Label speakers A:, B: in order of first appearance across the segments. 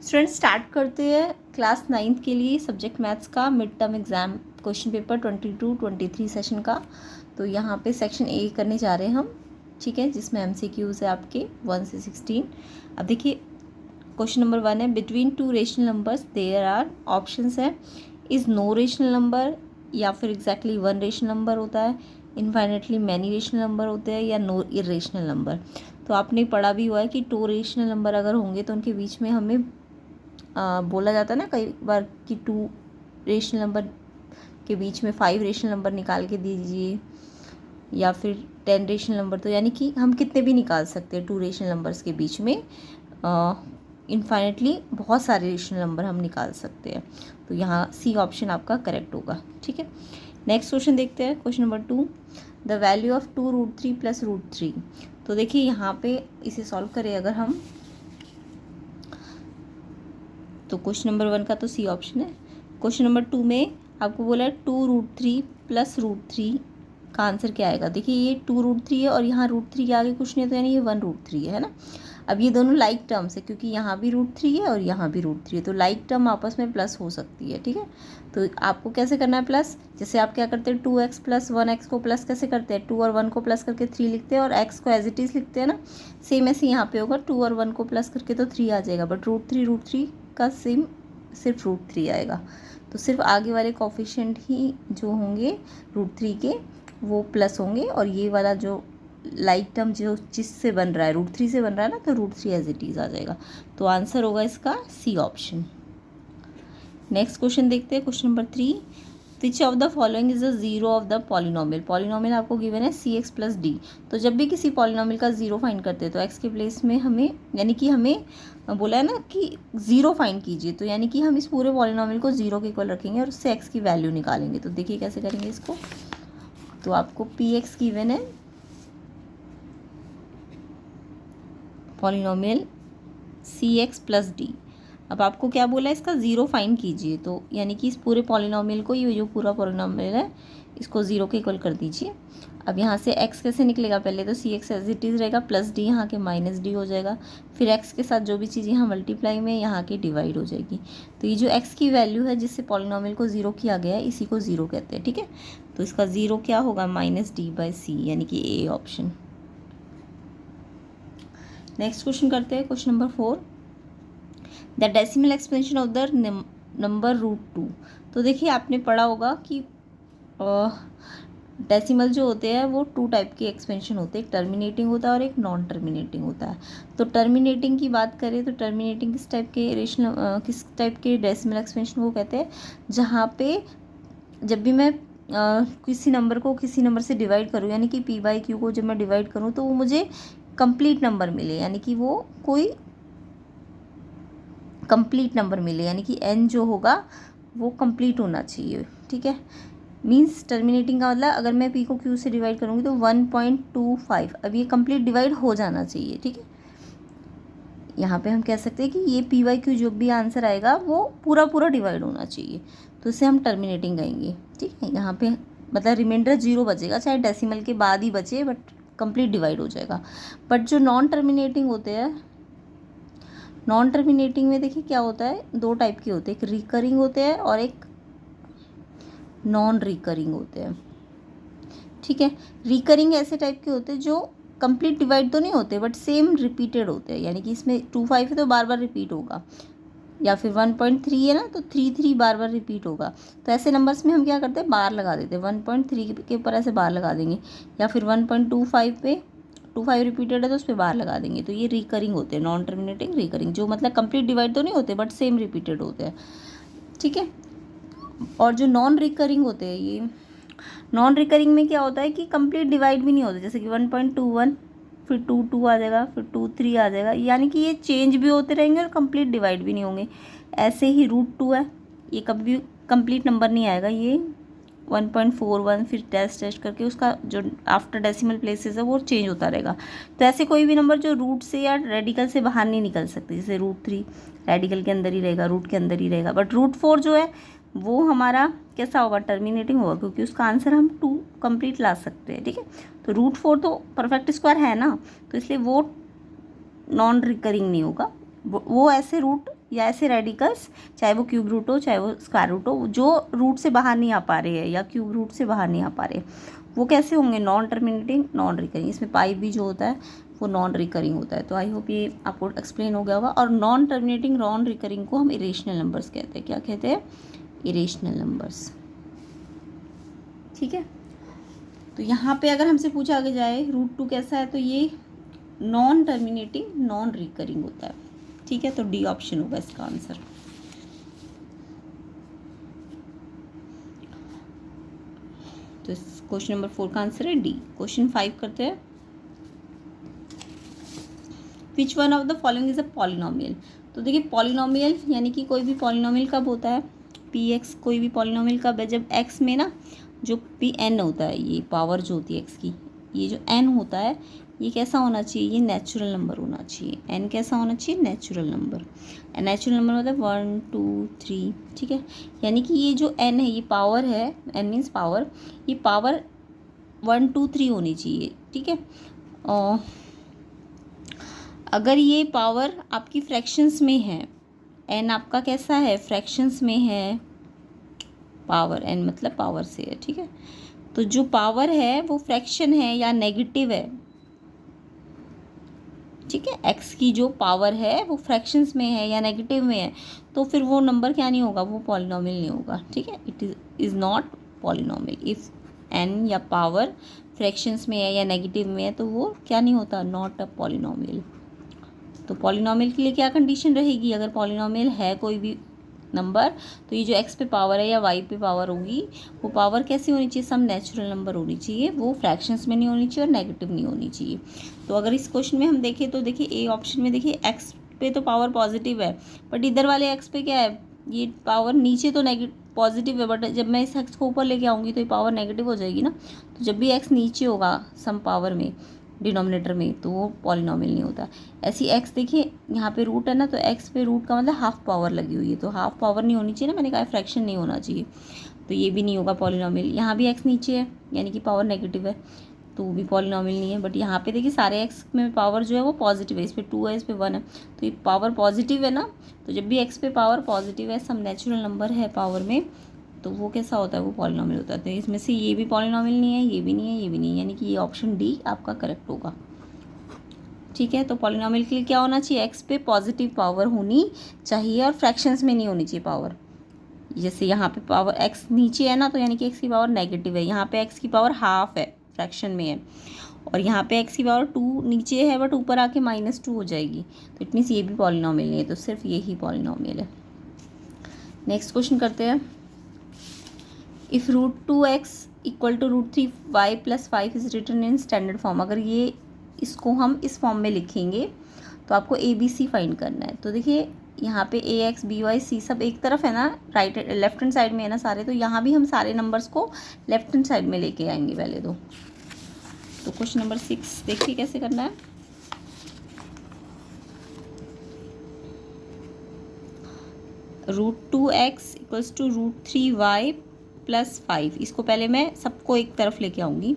A: Student start करते हैं class 9th के लिए सब्जेक्ट मैथ्स का mid term exam question paper 22-23 session का। तो यहाँ पे सेक्शन ए करने जा रहे हैं हम, ठीक है, जिसमें MCQs है आपके 1 से 16। अब देखिए क्वेश्चन नंबर 1 है, between two rational numbers there are options है, इज़ नो रेशनल नंबर, या फिर एग्जैक्टली वन रेशनल नंबर होता है, इनफाइनेटली मैनी रेशनल नंबर होते हैं, या नो इरेशनल नंबर। तो आपने पढ़ा भी हुआ है कि टू रेशनल नंबर अगर होंगे तो उनके बीच में हमें बोला जाता है ना कई बार कि टू रेशनल नंबर के बीच में 5 रेशनल नंबर निकाल के दीजिए, या फिर 10 रेशनल नंबर। तो यानी कि हम कितने भी निकाल सकते हैं टू रेशनल नंबर्स के बीच में, इनफाइनेटली बहुत सारे रेशनल नंबर हम निकाल सकते हैं। तो यहाँ सी ऑप्शन आपका करेक्ट होगा, ठीक है। नेक्स्ट क्वेश्चन देखते हैं, question number 2, the value of 2√3 + √3। तो देखिए यहाँ पे इसे सॉल्व करें अगर हम, तो क्वेश्चन नंबर 1 का तो सी ऑप्शन है। क्वेश्चन नंबर 2 में आपको बोला है 2√3 + √3 का आंसर क्या आएगा। देखिए ये 2√3 है और यहाँ √3 के आगे कुछ नहीं है, तो यानी ये 1√3 है ना। अब ये दोनों लाइक टर्म्स है क्योंकि यहाँ भी √3 है और यहाँ भी √3 है, तो लाइक टर्म आपस में प्लस हो सकती है, ठीक है। तो आपको कैसे करना है प्लस, जैसे आप क्या करते हैं 2x + 1x को प्लस कैसे करते हैं, 2 और 1 को प्लस करके 3 लिखते हैं और x को एज इट इज़ लिखते हैं ना। सेम ऐसे यहाँ पे होगा, 2 और 1 को प्लस करके तो 3 आ जाएगा, बट √3 का सेम सिर्फ √3 आएगा। तो सिर्फ आगे वाले कोफिशिएंट ही जो होंगे √3 के वो प्लस होंगे, और ये वाला जो लाइक टर्म जो जिससे बन रहा है √3 से बन रहा है ना, तो √3 एज इट इज़ आ जाएगा। तो आंसर होगा इसका सी ऑप्शन। नेक्स्ट क्वेश्चन देखते हैं, question number 3, which of the following is the zero of the polynomial. Polynomial आपको गिवन है cx + d। तो जब भी किसी पॉलिनोमियल का जीरो फाइंड करते हैं तो x के प्लेस में हमें, यानी कि हमें बोला है ना कि जीरो फाइंड कीजिए, तो यानी कि हम इस पूरे पॉलिनोमियल को जीरो के इक्वल रखेंगे और उससे x की वैल्यू निकालेंगे। तो देखिए कैसे करेंगे इसको। तो आपको px गिवन है, पॉलिनोमियल cx + d। अब आपको क्या बोला है, इसका ज़ीरो फाइंड कीजिए, तो यानी कि इस पूरे पॉलिनोमियल को, ये जो पूरा पॉलिनोमियल है इसको ज़ीरो के इक्वल कर दीजिए। अब यहाँ से x कैसे निकलेगा, पहले तो cx एज इट इज़ रहेगा, प्लस d यहाँ के -d हो जाएगा, फिर x के साथ जो भी चीज़ यहाँ मल्टीप्लाई में यहाँ की डिवाइड हो जाएगी। तो ये जो x की वैल्यू है जिससे पॉलिनोमियल को ज़ीरो किया गया है, इसी को ज़ीरो कहते हैं, ठीक है। तो इसका ज़ीरो क्या होगा, -d/c, यानी कि ए ऑप्शन। नेक्स्ट क्वेश्चन करते हैं, question number 4, the decimal expansion of the number √2। तो देखिए आपने पढ़ा होगा कि डेसिमल जो होते हैं वो 2 टाइप के एक्सपेंशन होते हैं, एक टर्मिनेटिंग होता है और एक नॉन टर्मिनेटिंग होता है। तो टर्मिनेटिंग की बात करें तो टर्मिनेटिंग किस टाइप के डेसिमल एक्सपेंशन को कहते हैं, जहाँ पे जब भी मैं किसी नंबर को किसी नंबर से डिवाइड करूँ, यानी कि p/q को जब मैं डिवाइड करूँ तो वो मुझे कंप्लीट नंबर मिले, यानी कि वो कोई कंप्लीट नंबर मिले, यानी कि n जो होगा वो कंप्लीट होना चाहिए, ठीक है। मींस टर्मिनेटिंग का मतलब अगर मैं p को q से डिवाइड करूँगी तो 1.25, अब ये कंप्लीट डिवाइड हो जाना चाहिए, ठीक है। यहाँ पे हम कह सकते हैं कि ये p/q जो भी आंसर आएगा वो पूरा डिवाइड होना चाहिए, तो इसे हम टर्मिनेटिंग कहेंगे, ठीक है। यहाँ पे मतलब रिमाइंडर 0 बचेगा, चाहे डेसिमल के बाद ही बचे, बट कंप्लीट डिवाइड हो जाएगा। बट जो नॉन टर्मिनेटिंग होते हैं, नॉन टर्मिनेटिंग में देखिए क्या होता है, 2 टाइप के होते हैं, एक रिकरिंग होते हैं और एक नॉन रिकरिंग होते हैं, ठीक है। रिकरिंग ऐसे टाइप के होते हैं जो कंप्लीट डिवाइड तो नहीं होते बट सेम रिपीटेड होते हैं, यानी कि इसमें 2/5 है तो बार बार रिपीट होगा, या फिर 1.3 है ना तो 3 बार बार रिपीट होगा। तो ऐसे नंबर्स में हम क्या करते हैं, बार लगा देते हैं, 1.3 के ऊपर ऐसे बार लगा देंगे, या फिर 1.25 पे 25 रिपीटेड है तो उस पर बार लगा देंगे। तो ये रिकरिंग होते हैं, नॉन टर्मिनेटिंग रिकरिंग, जो मतलब कंप्लीट डिवाइड तो नहीं होते बट सेम रिपीटेड होते हैं, ठीक है। और जो नॉन रिकरिंग होते हैं, ये नॉन रिकरिंग में क्या होता है कि कंप्लीट डिवाइड भी नहीं होते, जैसे कि 1.21 फिर 2 आ जाएगा, फिर 2 आ जाएगा, यानी कि ये चेंज भी होते रहेंगे और कंप्लीट डिवाइड भी नहीं होंगे। ऐसे ही √2 है, ये कभी कंप्लीट नंबर नहीं आएगा, ये 1.41 फिर टेस्ट करके उसका जो आफ्टर डेसिमल प्लेसेस है वो चेंज होता रहेगा। तो ऐसे कोई भी नंबर जो रूट से या रेडिकल से बाहर नहीं निकल सकते, जैसे √3 रेडिकल के अंदर ही रहेगा, रूट के अंदर ही रहेगा, बट √4 जो है वो हमारा कैसा होगा, टर्मिनेटिंग होगा, क्योंकि उसका आंसर हम 2 कंप्लीट ला सकते हैं, ठीक है। तो √4 तो परफेक्ट स्क्वायर है ना, तो इसलिए वो नॉन रिकरिंग नहीं होगा, वो ऐसे रूट या ऐसे रेडिकल्स, चाहे वो क्यूब रूट हो चाहे वो स्क्वायर रूट हो, जो रूट से बाहर नहीं आ पा रहे हैं या क्यूब रूट से बाहर नहीं आ पा रहे, वो कैसे होंगे, नॉन टर्मिनेटिंग नॉन रिकरिंग। इसमें पाई भी जो होता है वो नॉन रिकरिंग होता है। तो आई होप ये आपको एक्सप्लेन हो गया होगा। और नॉन टर्मिनेटिंग नॉन रिकरिंग को हम इरेशनल नंबर्स कहते हैं। क्या कहते हैं? Irrational numbers. ठीक है, तो यहाँ पे अगर हमसे पूछा आगे जाए √2 कैसा है, तो ये नॉन टर्मिनेटिंग नॉन रिकरिंग होता है। ठीक है, तो डी ऑप्शन होगा इसका आंसर। तो क्वेश्चन नंबर 4 का आंसर है डी। क्वेश्चन 5 करते हैं। Which one of the following is a polynomial. तो देखिए पॉलिनोमियल यानी कि कोई भी पॉलिनोमियल कब होता है, पी एक्स कोई भी पॉलिनोमियल कब है, जब एक्स में ना जो पी एन होता है, ये पावर जो होती है एक्स की, ये जो एन होता है ये कैसा होना चाहिए, ये नेचुरल नंबर होना चाहिए। एन कैसा होना चाहिए, नेचुरल नंबर। नेचुरल नंबर मतलब 1 2 3। ठीक है, यानी कि ये जो एन है ये पावर है, एन मीन्स पावर, ये पावर 1 2 3 होनी चाहिए। ठीक है, और अगर ये पावर आपकी फ्रैक्शंस में है, एन आपका कैसा है, फ्रैक्शंस में है, पावर एन मतलब पावर से है। ठीक है, तो जो पावर है वो फ्रैक्शन है या नेगेटिव है। ठीक है, एक्स की जो पावर है वो फ्रैक्शंस में है या नेगेटिव में है, तो फिर वो नंबर क्या नहीं होगा, वो पॉलिनोमियल नहीं होगा। ठीक है, it is not polynomial. If n या पावर फ्रैक्शंस में है या नेगेटिव में है तो वो क्या नहीं होता, नॉट अ पॉलिनोमियल। तो पॉलिनोमियल के लिए क्या कंडीशन रहेगी, अगर पॉलिनोमियल है कोई भी नंबर, तो ये जो एक्स पे पावर है या वाई पे पावर होगी, वो पावर कैसी होनी चाहिए, सम नेचुरल नंबर होनी चाहिए, वो फ्रैक्शंस में नहीं होनी चाहिए और नेगेटिव नहीं होनी चाहिए। तो अगर इस क्वेश्चन में हम देखें तो देखिए ए ऑप्शन में देखिए एक्स पे तो पावर पॉजिटिव है, बट इधर वाले एक्स पे क्या है, ये पावर नीचे तो पॉजिटिव है, बट जब मैं इस एक्स को ऊपर लेके आऊँगी तो ये पावर नेगेटिव हो जाएगी ना। तो जब भी एक्स नीचे होगा सम पावर में डिनोमिनेटर में, तो वो पॉलिनोमियल नहीं होता। ऐसी एक्स देखिए यहाँ पे रूट है ना, तो एक्स पे रूट का मतलब हाफ पावर लगी हुई है, तो हाफ पावर नहीं होनी चाहिए ना, मैंने कहा फ्रैक्शन नहीं होना चाहिए, तो ये भी नहीं होगा पॉलिनोमियल। यहाँ भी एक्स नीचे है यानी कि पावर नेगेटिव है, तो वो भी पॉलिनोमियल नहीं है। बट यहाँ पे देखिए सारे एक्स में पावर जो है वो पॉजिटिव है, इस पर 2 है, इस पर 1 है, तो ये पावर पॉजिटिव है ना। तो जब भी एक्स पे पावर पॉजिटिव है, सम नेचुरल नंबर है पावर में, तो वो कैसा होता है, वो पॉलिनोमियल होता है। तो इसमें से ये भी पॉलिनोमियल नहीं है, ये भी नहीं है, ये भी नहीं है, यानी कि ये ऑप्शन डी आपका करेक्ट होगा। ठीक है, तो पॉलिनोमियल के लिए क्या होना चाहिए, एक्स पे पॉजिटिव पावर होनी चाहिए और फ्रैक्शंस में नहीं होनी चाहिए पावर। जैसे यहाँ पे पावर एक्स नीचे है ना, तो यानी कि एक्स की पावर नेगेटिव है, यहाँ पे एक्स की पावर हाफ है, फ्रैक्शन में है, और यहाँ पे एक्स की पावर 2 नीचे है बट ऊपर आके -2 हो जाएगी, तो इट मीन्स ये भी पॉलिनोमियल नहीं है, तो सिर्फ यही पॉलिनोमियल है। नेक्स्ट क्वेश्चन करते हैं। If √2x equal to √3y + 5 is written in standard form, अगर ये इसको हम इस फॉर्म में लिखेंगे तो आपको ABC फाइंड करना है। तो देखिए यहाँ पे AX BY C सब एक तरफ है ना, राइट लेफ्ट हैंड साइड में है ना सारे, तो यहाँ भी हम सारे नंबर्स को लेफ्ट हैंड साइड में लेके आएंगे पहले तो क्वेश्चन नंबर 6 देखिए कैसे करना है। √2x इक्वल्स टू √3y + 5, इसको पहले मैं सबको एक तरफ लेके आऊँगी।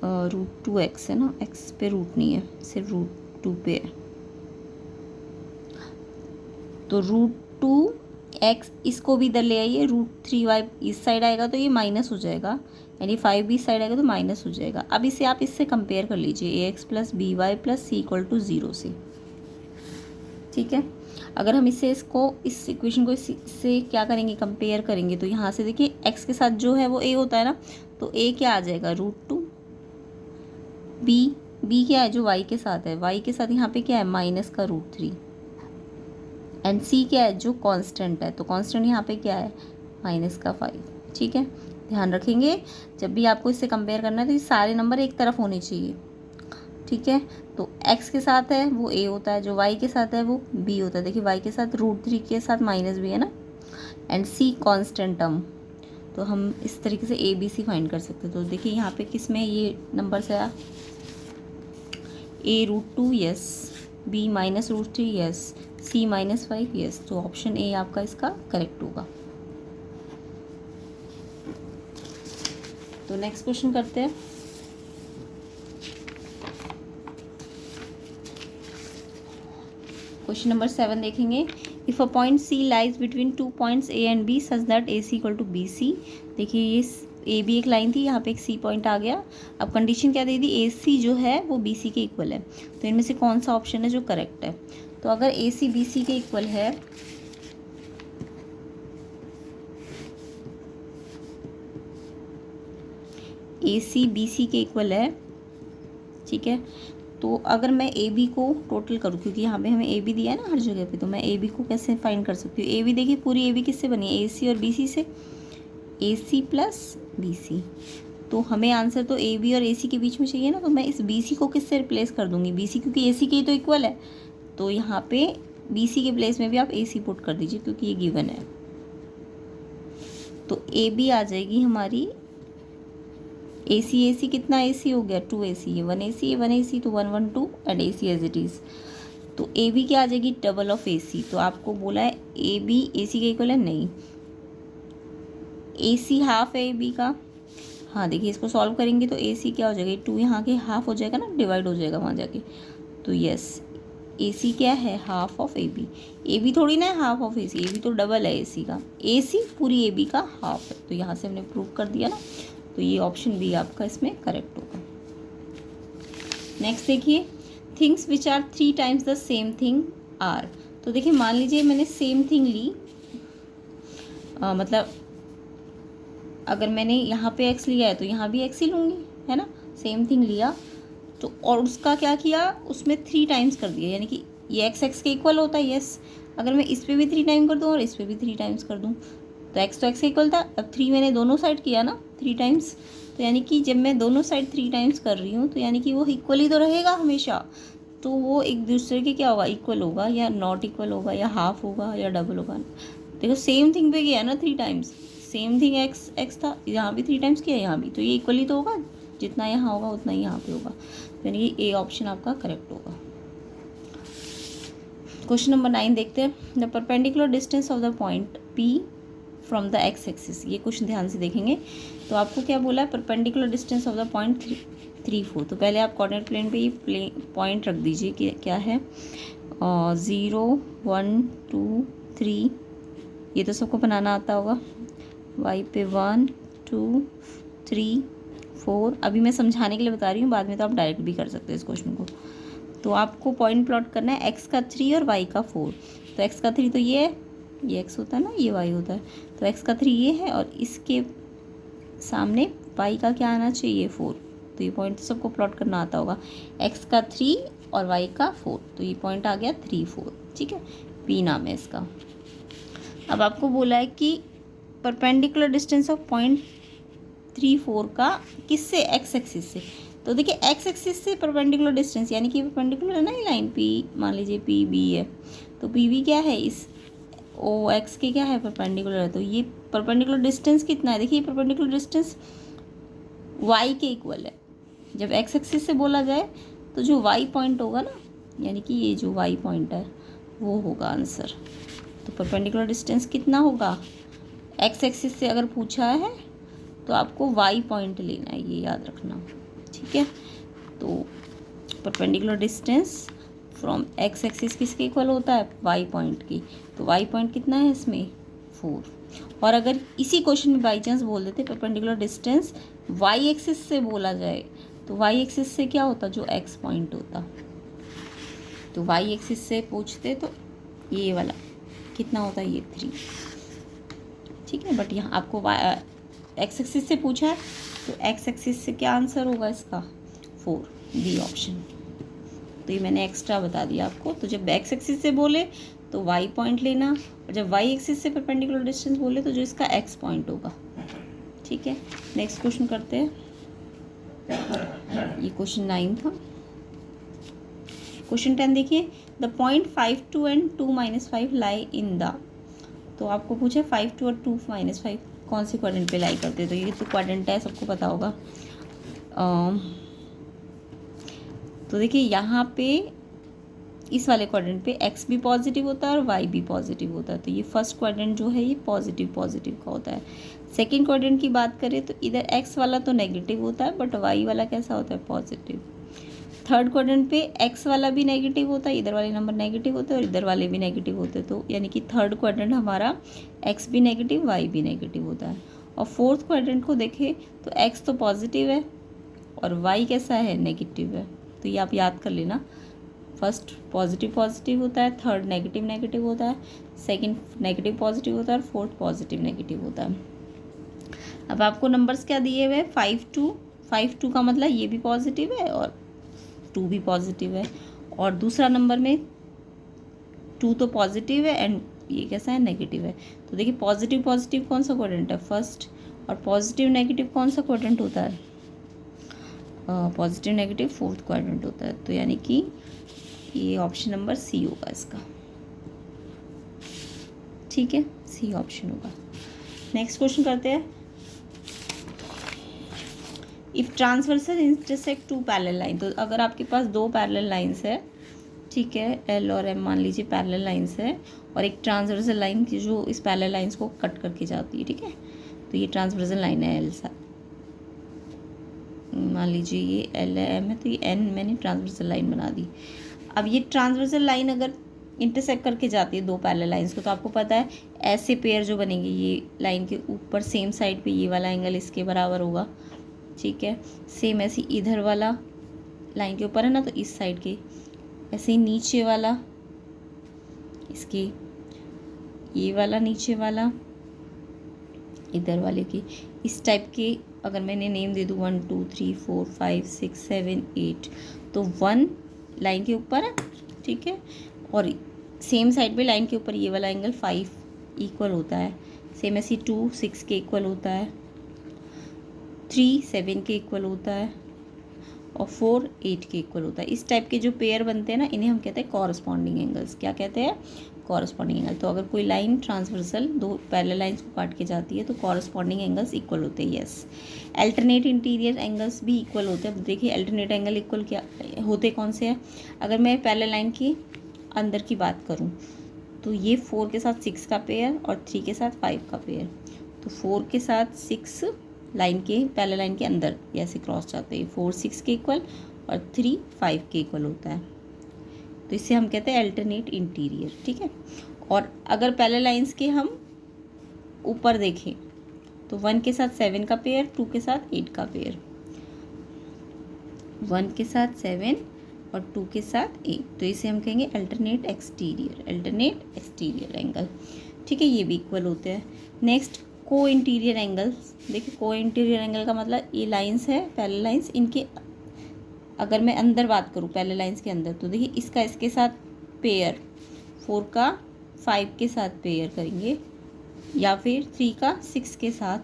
A: √2x है ना, x पे रूट नहीं है, सिर्फ √2 पे है, तो √2x इसको भी इधर ले आइए, √3y इस साइड आएगा तो ये माइनस हो जाएगा, यानी 5 भी इस साइड आएगा तो माइनस हो जाएगा। अब इसे आप इससे कंपेयर कर लीजिए, ax + by + c = 0 से। ठीक है, अगर हम इस इक्वेशन को इससे क्या करेंगे, कंपेयर करेंगे, तो यहाँ से देखिए x के साथ जो है वो a होता है ना, तो a क्या आ जाएगा, √2, b क्या है जो y के साथ है, y के साथ यहाँ पे क्या है -√3, एंड c क्या है जो कांस्टेंट है, तो कांस्टेंट यहाँ पे क्या है -5। ठीक है, ध्यान रखेंगे जब भी आपको इससे कंपेयर करना है तो ये सारे नंबर एक तरफ होने चाहिए। ठीक है, तो x के साथ है वो a होता है, जो y के साथ है वो b होता है। देखिए y के साथ √3 के साथ माइनस भी है ना, एंड c कांस्टेंट टर्म, तो हम इस तरीके से ABC फाइंड कर सकते हैं। तो देखिए यहाँ पे किस में ये नंबर से आया, a √2 yes, b -√3 yes, c -5 yes, तो ऑप्शन ए आपका इसका करेक्ट होगा। तो नेक्स्ट क्वेश्चन करते हैं। क्वेश्चन नंबर 7 देखेंगे। If a point C lies between 2 points A and B such that A C equal to B C. देखिए ये ए बी एक लाइन थी, यहाँ पे एक सी पॉइंट आ गया। अब कंडीशन क्या दे दी, ए सी जो है वो बी सी के इक्वल है। तो इनमें से कौन सा ऑप्शन है जो करेक्ट है? तो अगर ए सी बी सी के इक्वल है, ए सी बी सी के इक्वल है, ठीक है, तो अगर मैं ए बी को टोटल करूँ, क्योंकि यहाँ पे हमें ए बी दिया है ना हर जगह पे, तो मैं ए बी को कैसे फाइंड कर सकती हूँ? ए बी देखिए पूरी ए बी किससे बनी है? ए सी और बी सी से, ए सी प्लस बी सी। तो हमें आंसर तो ए बी और ए सी के बीच में चाहिए ना, तो मैं इस बी सी को किससे रिप्लेस कर दूँगी? बी सी, क्योंकि ए सी के ही तो इक्वल है। तो यहाँ पे बी सी के प्लेस में भी आप ए सी पुट कर दीजिए, क्योंकि ये गिवन है। तो ए बी आ जाएगी हमारी, ए सी कितना ए सी हो गया? 2 ए सी, ये 1 ए सी, ये 1 ए सी, तो 1 1 2 and A C as it is. तो ए बी क्या आ जाएगी? Double of A C. तो आपको बोला है ए बी ए सी के इक्वल है, नहीं। ए सी हाफ है ए बी का, हाँ देखिए इसको सॉल्व करेंगे तो ए सी क्या हो जाएगा? 2 यहाँ के हाफ हो जाएगा ना, डिवाइड हो जाएगा वहाँ जाके। तो यस, ए सी क्या है? Half of A B. A B थोड़ी ना है half of A C, A B तो डबल है ए सी का। ए सी पूरी ए बी का हाफ है, तो यहाँ से हमने प्रूव कर दिया ना। तो ये ऑप्शन बी आपका इसमें करेक्ट होगा। नेक्स्ट देखिए, things which are 3 times the same thing are. तो देखिए मान लीजिए मैंने सेम थिंग ली, मतलब अगर मैंने यहाँ पे x लिया है तो यहाँ भी x ही लूँगी, है ना। सेम थिंग लिया तो, और उसका क्या किया, उसमें 3 टाइम्स कर दिया, यानी कि ये x के इक्वल होता है, यस। अगर मैं इस पर भी 3 टाइम कर दूँ और इस पर भी 3 टाइम्स कर दूँ, तो x तो x के इक्वल था। अब 3 मैंने दोनों साइड किया ना 3 टाइम्स, तो यानी कि जब मैं दोनों साइड 3 टाइम्स कर रही हूँ, तो यानी कि वो इक्वल ही तो रहेगा हमेशा। तो वो एक दूसरे के क्या होगा? इक्वल होगा, या नॉट इक्वल होगा, या हाफ होगा, या डबल होगा। देखो सेम थिंग पे किया ना 3 टाइम्स, सेम थिंग एक्स था, यहाँ भी 3 टाइम्स किया, यहाँ भी, तो ये इक्वली तो होगा, जितना यहाँ होगा उतना ही यहाँ पे होगा। यानी कि ए ऑप्शन आपका करेक्ट होगा। क्वेश्चन नंबर 9 देखते हैं। The perpendicular distance of the point P from the x axis. ये क्वेश्चन ध्यान से देखेंगे। तो आपको क्या बोला है? Perpendicular distance of the point 3 4। तो पहले आप कोऑर्डिनेट प्लेन पे ये पॉइंट रख दीजिए कि क्या है, 0 1 2 3, ये तो सबको बनाना आता होगा। y पे 1 2 3 4। अभी मैं समझाने के लिए बता रही हूँ, बाद में तो आप डायरेक्ट भी कर सकते हैं इस क्वेश्चन को। तो आपको पॉइंट प्लॉट करना है, x का 3 और y का 4। तो x का 3 तो ये है, ये x होता है ना, ये y होता है। तो x का 3 ये है, और इसके सामने y का क्या आना चाहिए? 4। तो ये पॉइंट तो सबको प्लॉट करना आता होगा, x का 3 और y का 4। तो ये पॉइंट आ गया 3 4, ठीक है, p नाम है इसका। अब आपको बोला है कि परपेंडिकुलर डिस्टेंस ऑफ पॉइंट 3 4 का किससे? एक्स एक्सिस से। तो देखिए एक्स एक्सिस से परपेंडिकुलर डिस्टेंस, यानी कि परपेंडिकुलर है ना ये लाइन पी, मान लीजिए पी बी है, तो पी बी क्या है? इस ओ एक्स के क्या है? परपेंडिकुलर है। तो ये परपेंडिकुलर डिस्टेंस कितना है? देखिए परपेंडिकुलर डिस्टेंस वाई के इक्वल है। जब एक्स एक्सिस से बोला जाए तो जो वाई पॉइंट होगा ना, यानी कि ये जो वाई पॉइंट है वो होगा आंसर। तो परपेंडिकुलर डिस्टेंस कितना होगा? एक्स एक्सिस से अगर पूछा है तो आपको वाई पॉइंट लेना है, ये याद रखना, ठीक है। तो perpendicular distance from x axis किसके इक्वल होता है? वाई पॉइंट की। तो वाई पॉइंट कितना है इसमें? 4। और अगर इसी क्वेश्चन में बाई चांस बोल देते परपेंडिकुलर डिस्टेंस वाई एक्सिस से बोला जाए, तो वाई एक्सिस से क्या होता? जो एक्स पॉइंट होता। तो वाई एक्सिस से पूछते तो ये वाला कितना होता है? ये 3, ठीक है। बट यहाँ आपको एक्स एक्सिस से पूछा है, तो एक्स एक्सिस से क्या आंसर होगा इसका? 4, बी ऑप्शन। तो ये मैंने एक्स्ट्रा बता दिया आपको। तो जब एक्स एक्सिस से बोले तो वाई पॉइंट लेना, और जब वाई एक्सिस से परपेंडिकुलर डिस्टेंस बोले तो जो इसका एक्स पॉइंट होगा, ठीक है। नेक्स्ट क्वेश्चन करते हैं। ये क्वेश्चन 9 था। क्वेश्चन 10 देखिए, the point 5 2 and 2 -5 lie in the. तो आपको पूछे 5 2 और 2 -5 कौन से क्वाड्रेंट पे लाई करते हैं? तो ये तो क्वाड्रेंट है, सबको पता होगा। तो देखिए यहाँ पे इस वाले क्वाड्रेंट पे x भी पॉजिटिव होता है और y भी पॉजिटिव होता है। तो ये फर्स्ट क्वाड्रेंट जो है ये पॉजिटिव का होता है। सेकंड क्वाड्रेंट की बात करें तो इधर x वाला तो नेगेटिव होता है, बट y वाला कैसा होता है? पॉजिटिव। थर्ड क्वाड्रेंट पे एक्स वाला भी नेगेटिव होता है, इधर वाले नंबर नेगेटिव होते हैं और इधर वाले भी नेगेटिव होते हैं, तो यानी कि थर्ड क्वाड्रेंट हमारा एक्स भी नेगेटिव वाई भी नेगेटिव होता है। और फोर्थ क्वाड्रेंट को देखें तो एक्स तो पॉजिटिव है और वाई कैसा है, नेगेटिव है। तो ये आप याद कर लेना, फर्स्ट पॉजिटिव पॉजिटिव होता है, थर्ड नेगेटिव नेगेटिव होता है, सेकंड नेगेटिव पॉजिटिव होता है और फोर्थ पॉजिटिव नेगेटिव होता है। अब आपको नंबर्स क्या दिए हुए, 5 2 का मतलब ये भी पॉजिटिव है और 2 भी पॉजिटिव है, और दूसरा नंबर में 2 तो पॉजिटिव है एंड ये कैसा है, नेगेटिव है। तो देखिए पॉजिटिव पॉजिटिव कौन सा क्वाड्रेंट है, फर्स्ट, और पॉजिटिव नेगेटिव कौन सा क्वाड्रेंट होता है, पॉजिटिव नेगेटिव फोर्थ क्वाड्रेंट होता है। तो यानी कि ये ऑप्शन नंबर सी होगा इसका, ठीक है, सी ऑप्शन होगा। नेक्स्ट क्वेश्चन करते हैं। If transversal intersect two parallel line, तो अगर आपके पास दो पैरेलल लाइंस है, ठीक है, एल और एम मान लीजिए पैरेलल लाइंस है, और एक ट्रांसवर्सल लाइन की जो इस पैरेलल लाइंस को कट करके जाती है, ठीक है, तो ये ट्रांसवर्सल लाइन है एल, मान लीजिए ये एल है, एम है, तो ये एन मैंने ट्रांसवर्सल लाइन बना दी। अब ये ट्रांसवर्सल लाइन अगर इंटरसेक्ट करके जाती है दो पैरेलल लाइंस को, तो आपको पता है ऐसे पेयर जो बनेंगे, ये लाइन के ऊपर सेम साइड पे ये वाला एंगल इसके बराबर होगा, ठीक है, सेम ऐसे इधर वाला लाइन के ऊपर है ना, तो इस साइड के ऐसे ही नीचे वाला इसके, ये वाला नीचे वाला इधर वाले की, इस टाइप के अगर मैंने नेम दे दूँ 1 2 3 4 5 6 7 8, तो 1 लाइन के ऊपर है, ठीक है, और सेम साइड पे लाइन के ऊपर ये वाला एंगल 5 इक्वल होता है, सेम ऐसे 2 6 के इक्वल होता है, 3 7 के इक्वल होता है और 4 8 के इक्वल होता है। इस टाइप के जो पेयर बनते हैं ना, इन्हें हम कहते हैं कॉरस्पॉन्डिंग एंगल्स। क्या कहते हैं, कॉरस्पॉन्डिंग एंगल। तो अगर कोई लाइन ट्रांसवर्सल दो पैरेलल लाइंस को काट के जाती है तो कॉरस्पॉन्डिंग एंगल्स इक्वल होते हैं, यस। अल्टरनेट इंटीरियर एंगल्स भी इक्वल होते हैं। अब देखिए अल्टरनेट एंगल इक्वल क्या होते, कौन से हैं। अगर मैं पैरेलल लाइन की अंदर की बात करूँ तो ये 4 के साथ 6 का पेयर और 3 के साथ 5 का पेयर, तो 4 के साथ 6 लाइन के पैरेलल लाइन के अंदर ऐसे क्रॉस जाते हैं, 4 6 के इक्वल और 3 5 के इक्वल होता है, तो इसे हम कहते हैं अल्टरनेट इंटीरियर, ठीक है। और अगर पैरेलल लाइंस के हम ऊपर देखें तो 1 के साथ 7 का पेयर, 2 के साथ 8 का पेयर, 1 के साथ 7 और 2 के साथ 8, तो इसे हम कहेंगे अल्टरनेट एक्सटीरियर एंगल, ठीक है, ये भी इक्वल होते हैं। नेक्स्ट को इंटीरियर एंगल्स, देखिए को इंटीरियर एंगल का मतलब ये लाइंस है पैरेलल लाइंस, इनके अगर मैं अंदर बात करूँ पैरेलल लाइंस के अंदर, तो देखिए इसका इसके साथ पेयर 4 का 5 के साथ पेयर करेंगे या फिर 3 का 6 के साथ,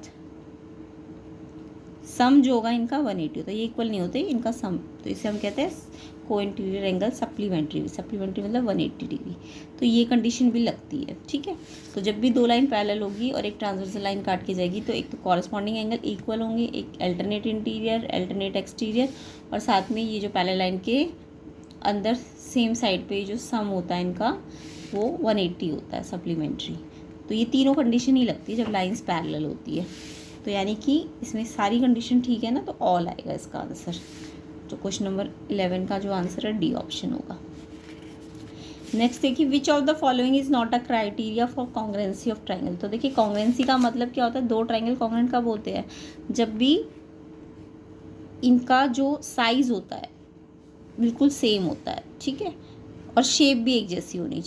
A: सम जो होगा इनका 180 होता है, ये इक्वल नहीं होते इनका सम, तो इसे हम कहते हैं को इंटीरियर एंगल सप्लीमेंट्री मतलब 180 डिग्री। तो ये कंडीशन भी लगती है, ठीक है। तो जब भी दो लाइन पैरेलल होगी और एक ट्रांसवर्सल लाइन काट के जाएगी तो एक तो कॉरस्पॉन्डिंग एंगल इक्वल होंगे, एक अल्टरनेट इंटीरियर अल्टरनेट एक्सटीरियर, और साथ में ये जो पैरेलल लाइन के अंदर सेम साइड पे जो सम होता है इनका वो 180 होता है सप्लीमेंट्री। तो ये तीनों कंडीशन ही लगती है जब लाइन्स पैरेलल होती है। तो यानी कि इसमें सारी कंडीशन ठीक है ना, तो ऑल आएगा इसका आंसर। तो क्वेश्चन नंबर 11 का जो आंसर है डी ऑप्शन होगा। नेक्स्ट देखिए, which of the following is not a criteria for congruency of triangle. तो देखिए कॉन्ग्रुएंसी का मतलब क्या होता है, दो ट्राइंगल कॉन्ग्रुएंट कब होते हैं, जब भी इनका जो साइज होता है बिल्कुल सेम होता है, ठीक है, और शेप भी एक जैसी होनी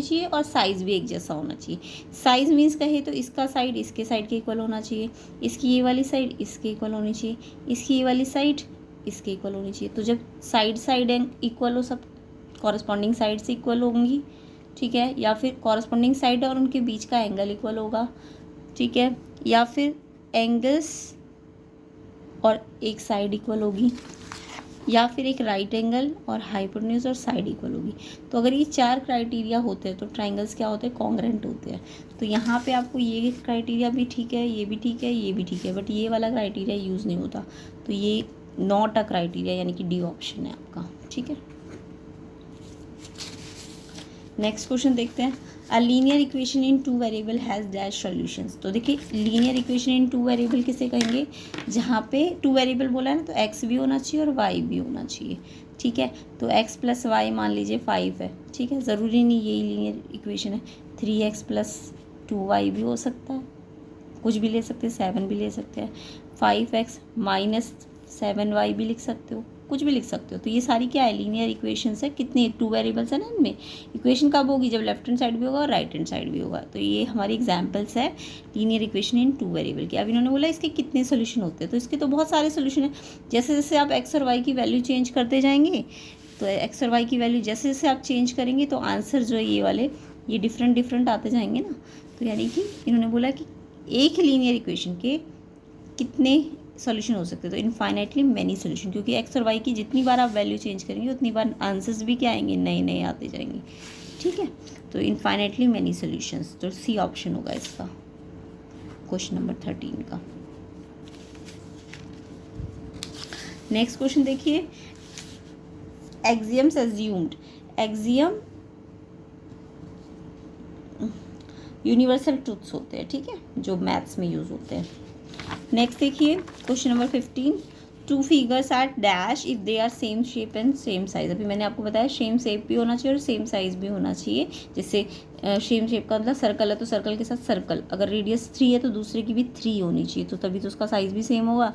A: चाहिए, और साइज़ भी एक जैसा होना चाहिए। साइज़ मीन्स कहे तो इसका साइड इसके साइड के इक्वल होना चाहिए, इसकी ये वाली साइड इसके इक्वल होनी चाहिए, इसकी ये वाली साइड इसके इक्वल होनी चाहिए। तो जब साइड इक्वल हो, सब कॉरस्पॉन्डिंग साइड से इक्वल होंगी, ठीक है, या फिर कॉरस्पॉन्डिंग साइड और उनके बीच का एंगल इक्वल होगा, ठीक है, या फिर एंगल्स और एक साइड इक्वल होगी, या फिर एक राइट एंगल और हाइपोटेन्यूज और साइड इक्वल होगी। तो अगर ये 4 क्राइटेरिया होते हैं तो ट्राइंगल्स क्या होते हैं, कॉन्ग्रुएंट होते हैं। तो यहाँ पे आपको ये क्राइटेरिया भी ठीक है, ये भी ठीक है, ये भी ठीक है, बट ये वाला क्राइटेरिया यूज़ नहीं होता, तो ये नॉट अ क्राइटेरिया, यानी कि डी ऑप्शन है आपका, ठीक है। नेक्स्ट क्वेश्चन देखते हैं। A linear equation in two variable has dash solutions. तो देखिए linear equation in two variable किसे कहेंगे, जहाँ पे टू वेरिएबल बोला है ना, तो एक्स भी होना चाहिए और वाई भी होना चाहिए, ठीक है। तो एक्स प्लस वाई मान लीजिए 5 है, ठीक है, ज़रूरी नहीं यही लीनियर इक्वेशन है। 3x प्लस 2y भी हो सकता है, कुछ भी ले सकते हैं, 7 भी ले सकते हैं। 5x माइनस 7y भी लिख सकते हो, कुछ भी लिख सकते हो। तो ये सारी क्या है, लीनियर इक्वेशंस है। कितने, टू वेरिएबल्स है ना इनमें। इक्वेशन कब होगी, जब लेफ्ट हैंड साइड भी होगा और राइट हैंड साइड भी होगा। तो ये हमारी एग्जांपल्स है linear equation in two variable की। अब इन्होंने बोला इसके कितने सोल्यूशन होते हैं, तो इसके तो बहुत सारे सोल्यूशन है। जैसे जैसे आप एक्स और वाई की वैल्यू चेंज करते जाएंगे, तो एक्स और वाई की वैल्यू जैसे जैसे आप चेंज करेंगे तो आंसर जो है ये वाले ये डिफरेंट डिफरेंट आते जाएंगे ना। तो यानी कि इन्होंने बोला कि एक लीनियर इक्वेशन के कितने सॉल्यूशन हो सकते हैं, तो इनफाइनाइटली मैनी सॉल्यूशन, क्योंकि एक्स और वाई की जितनी बार आप वैल्यू चेंज करेंगे उतनी बार आंसर्स भी क्या आएंगे, नए नए आते जाएंगे, ठीक है। तो इनफाइनाइटली मैनी सॉल्यूशंस, तो सी ऑप्शन होगा इसका क्वेश्चन नंबर 13 का। नेक्स्ट क्वेश्चन देखिए, axioms assumed. Axiom universal truths होते हैं, ठीक है, जो मैथ्स में यूज होते हैं। नेक्स्ट देखिए question number 15, two figures at dash if they are same shape and same size. अभी मैंने आपको बताया सेम शेप भी होना चाहिए और सेम साइज भी होना चाहिए। जैसे सेम शेप का मतलब सर्कल है तो सर्कल के साथ सर्कल, अगर रेडियस 3 है तो दूसरे की भी 3 होनी चाहिए, तो तभी तो उसका साइज भी सेम होगा।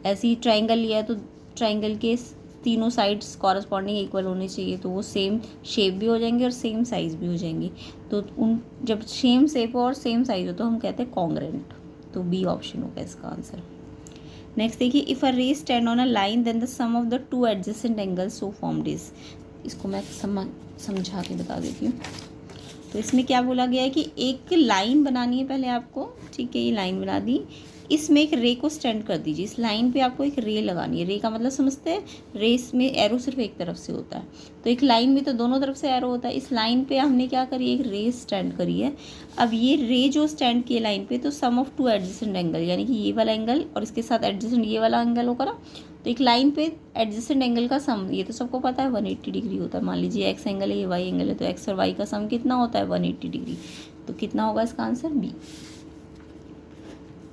A: ऐसे ही ट्राइंगल लिया है तो ट्राइंगल के तीनों साइड्स कॉरस्पॉन्डिंग इक्वल होने चाहिए, तो वो सेम शेप भी हो जाएंगे और सेम साइज भी हो जाएंगे। तो उन जब सेम शेप और सेम साइज हो तो हम कहते हैं कॉन्ग्रेंट। तो बी ऑप्शन होगा इसका आंसर। नेक्स्ट देखिए, if a ray stand on a line then the sum of the two adjacent angles so formed is. इसको मैं समझा के बता देती हूँ। तो इसमें क्या बोला गया है कि एक लाइन बनानी है पहले आपको, ठीक है, ये लाइन बना दी, इसमें एक रे को स्टैंड कर दीजिए। इस लाइन पे आपको एक रे लगानी है। रे का मतलब समझते हैं, रेस में एरो सिर्फ एक तरफ से होता है, तो एक लाइन में तो दोनों तरफ से एरो होता है। इस लाइन पे हमने क्या करी, एक रे स्टैंड करी है। अब ये रे जो स्टैंड की लाइन पे, तो सम ऑफ टू एडजेसेंट एंगल, यानी कि ये वाला एंगल और इसके साथ एडजेसेंट ये वाला एंगल होगा ना। तो एक लाइन पे एडजेसेंट एंगल का सम, ये तो सबको पता है 180 डिग्री होता है। मान लीजिए एक्स एंगल है, ये वाई एंगल है, तो एक्स और वाई का सम कितना होता है, 180 डिग्री। तो कितना होगा इसका आंसर, बी।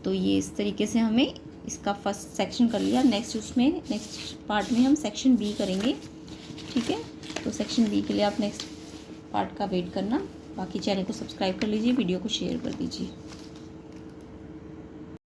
A: तो ये इस तरीके से हमें इसका फर्स्ट सेक्शन कर लिया। नेक्स्ट पार्ट में हम सेक्शन बी करेंगे, ठीक है। तो सेक्शन बी के लिए आप नेक्स्ट पार्ट का वेट करना। बाकी चैनल को सब्सक्राइब कर लीजिए, वीडियो को शेयर कर दीजिए।